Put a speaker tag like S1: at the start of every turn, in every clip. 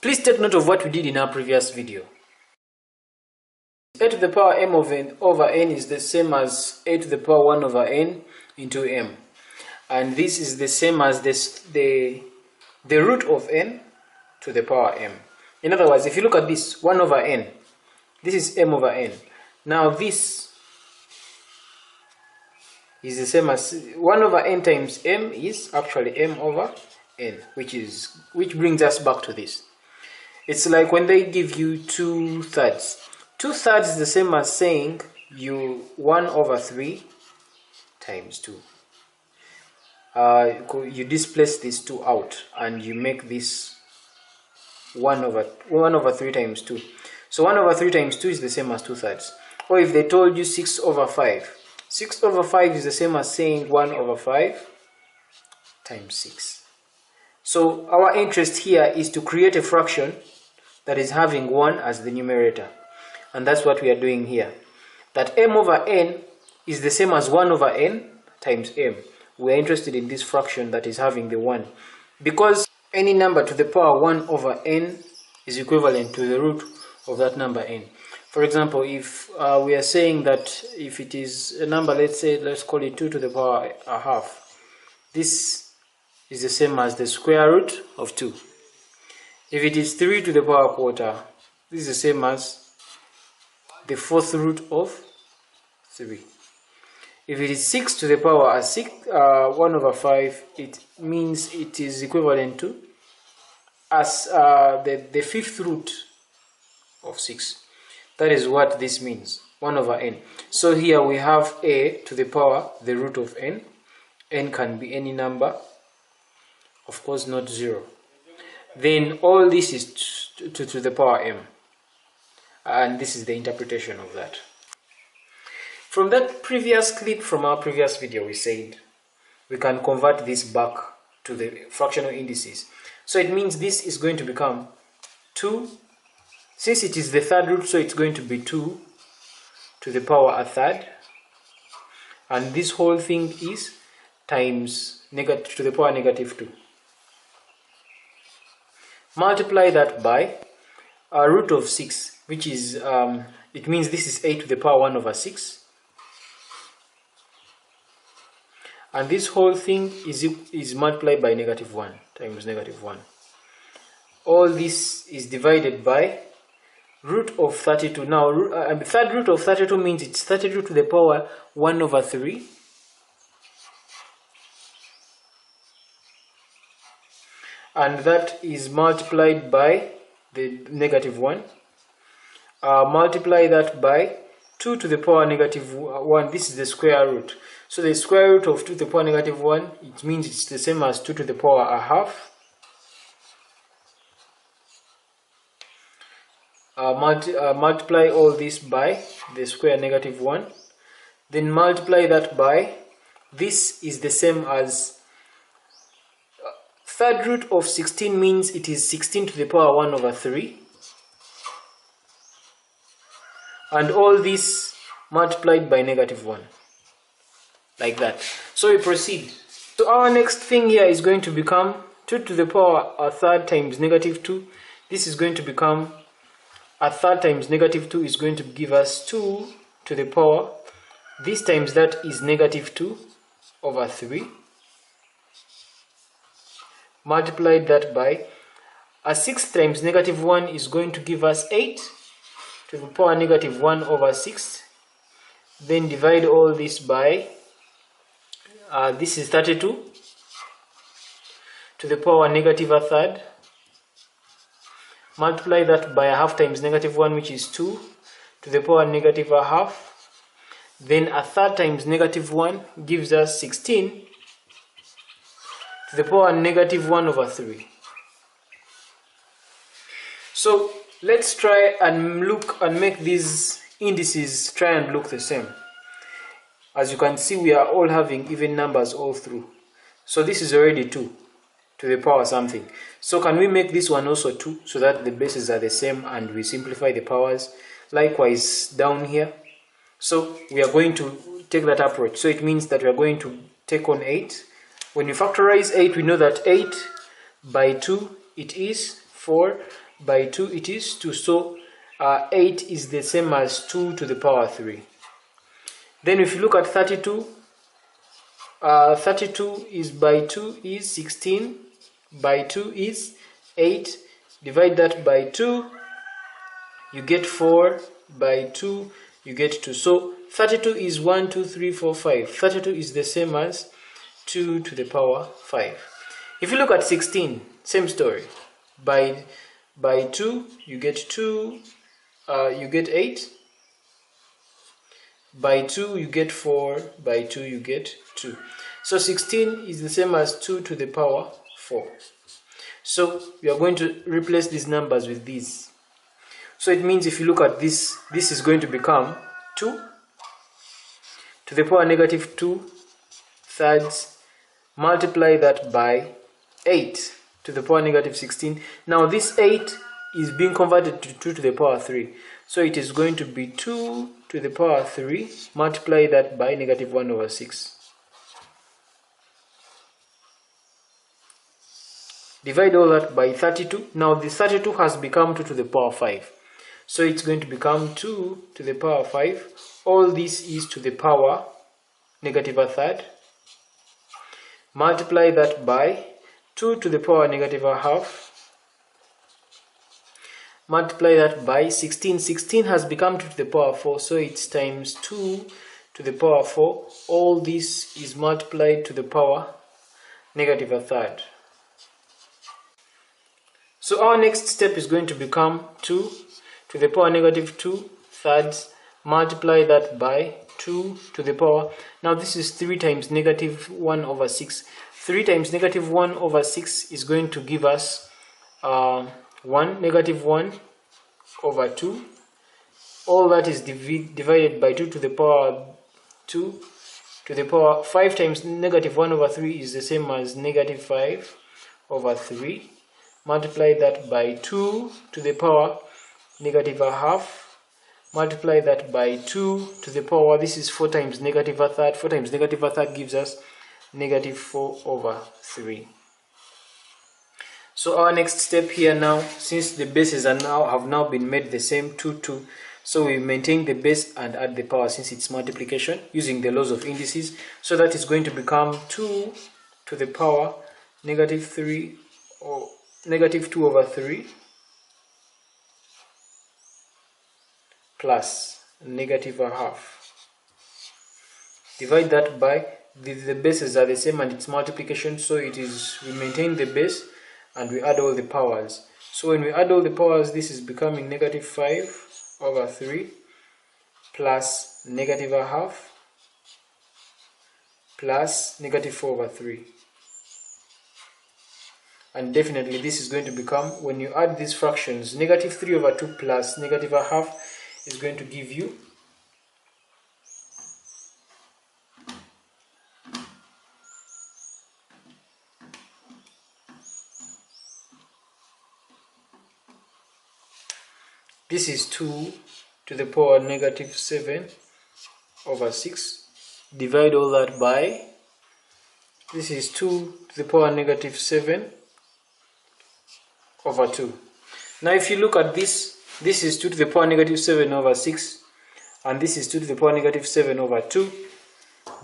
S1: Please take note of what we did in our previous video. A to the power m over n is the same as a to the power 1 over n into m. And this is the same as the root of n to the power m. In other words, if you look at this, 1 over n, this is m over n. Now this is the same as 1 over n times m is actually m over n, which brings us back to this. It's like when they give you 2/3. 2/3 is the same as saying you 1 over 3 times 2. You displace this 2 out and you make this 1 over 3 times 2. So 1 over 3 times 2 is the same as 2/3. Or if they told you 6 over 5, 6 over 5 is the same as saying 1 over 5 times 6. So our interest here is to create a fraction that is having 1 as the numerator. And that's what we are doing here. That m over n is the same as 1 over n times m. We are interested in this fraction that is having the 1. Because any number to the power 1 over n is equivalent to the root of that number n. For example, if we are saying that if it is a number, let's call it 2 to the power a half. This is the same as the square root of 2. If it is 3 to the power quarter, this is the same as the fourth root of 3. If it is 6 to the power 1 over 5, it means it is equivalent to as the fifth root of 6. That is what this means, 1 over n. So here we have a to the power the root of n. N can be any number, of course not 0. Then all this is to the power m. And this is the interpretation of that. From that previous clip from our previous video, we said we can convert this back to the fractional indices. So it means this is going to become 2. Since it is the third root, so it's going to be 2 to the power a third. And this whole thing is times to the power negative 2. Multiply that by a root of 6, which is, it means this is 8 to the power 1 over 6. And this whole thing is multiplied by negative 1 times negative 1. All this is divided by root of 32. Now, third root of 32 means it's 32 to the power 1 over 3. And that is multiplied by the negative 1. Multiply that by 2 to the power negative 1. This is the square root. So the square root of 2 to the power negative 1, it means it's the same as 2 to the power a half. Multiply all this by the square negative 1. Then multiply that by, this is the same as third root of 16 means it is 16 to the power 1 over 3. And all this multiplied by negative 1. Like that. So we proceed. So our next thing here is going to become 2 to the power a third times negative 2. This is going to become a third times negative 2 is going to give us 2 to the power. This times that is negative 2 over 3. Multiply that by a 6 times negative 1 is going to give us 8 to the power negative 1 over 6. Then divide all this by, this is 32 to the power negative a third. Multiply that by a half times negative 1, which is 2 to the power negative a half. Then a third times negative 1 gives us 16 to the power negative 1 over 3. So let's try and look and make these indices try and look the same. As you can see, we are all having even numbers all through. So this is already 2 to the power something. So can we make this one also 2 so that the bases are the same and we simplify the powers? Likewise down here. So we are going to take that approach. So it means that we are going to take on 8. When you factorize 8, we know that 8 by 2, it is 4. by 2 it is 2. So 8 is the same as 2 to the power 3. Then if you look at 32, 32 is by 2 is 16, by 2 is 8. Divide that by 2, you get 4, by 2 you get 2. So 32 is 1, 2, 3, 4, 5. 32 is the same as 2 to the power 5. If you look at 16, same story. By 2 you get 2, you get 8. By 2 you get 4, by 2 you get 2. So 16 is the same as 2 to the power 4. So we are going to replace these numbers with these. So it means if you look at this, this is going to become 2 to the power negative 2 thirds. Multiply that by 8 to the power negative 16. Now this 8 is being converted to 2 to the power 3. So it is going to be 2 to the power 3. Multiply that by negative 1 over 6. Divide all that by 32. Now the 32 has become 2 to the power 5. So it's going to become 2 to the power 5. All this is to the power negative a third. Multiply that by 2 to the power negative a half. Multiply that by 16. 16 has become 2 to the power 4. So it's times 2 to the power 4. All this is multiplied to the power negative a third. So our next step is going to become 2 to the power negative 2 thirds. Multiply that by 2 to the power. Now this is 3 times negative 1 over 6. 3 times negative 1 over 6 is going to give us 1, negative 1 over 2. All that is divided by 2 to the power 2 to the power 5 times negative 1 over 3 is the same as negative 5 over 3. Multiply that by 2 to the power negative a half. Multiply that by 2 to the power, this is 4 times negative a third. 4 times negative a third gives us negative 4 over 3. So our next step here now, since the bases have now been made the same, 2, 2, so we maintain the base and add the power since it's multiplication using the laws of indices. So that is going to become 2 to the power negative 3 or negative 2 over 3 plus negative a half. Divide that by the bases are the same and it's multiplication, so it is we maintain the base and we add all the powers. So when we add all the powers, this is becoming negative 5 over 3 plus negative a half plus negative 4 over 3. And definitely this is going to become, when you add these fractions, negative 3 over 2 plus negative a half is going to give you this is 2 to the power negative 7 over 6. Divide all that by, this is 2 to the power negative 7 over 2. Now if you look at this, this is 2 to the power negative 7 over 6 and this is 2 to the power negative 7 over 2.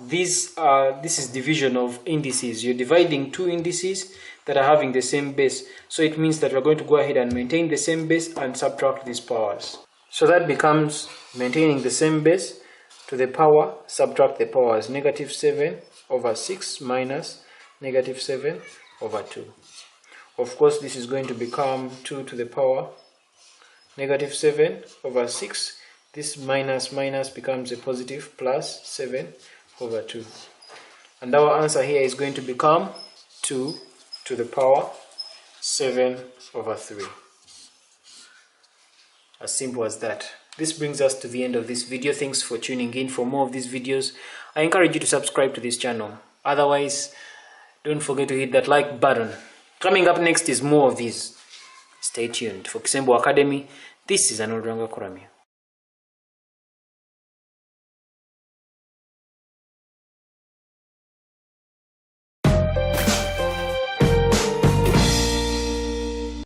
S1: This is division of indices. You're dividing two indices that are having the same base. So it means that we're going to go ahead and maintain the same base and subtract these powers. So that becomes maintaining the same base to the power, subtract the powers, negative 7 over 6 minus negative 7 over 2. Of course, this is going to become 2 to the power negative 7 over 6. This minus minus becomes a positive plus 7 over 2. And our answer here is going to become 2 to the power 7 over 3. As simple as that. This brings us to the end of this video. Thanks for tuning in. For more of these videos, I encourage you to subscribe to this channel. Otherwise, don't forget to hit that like button. Coming up next is more of these. Stay tuned. For Kisembo Academy, this is Anuranga Kuramya.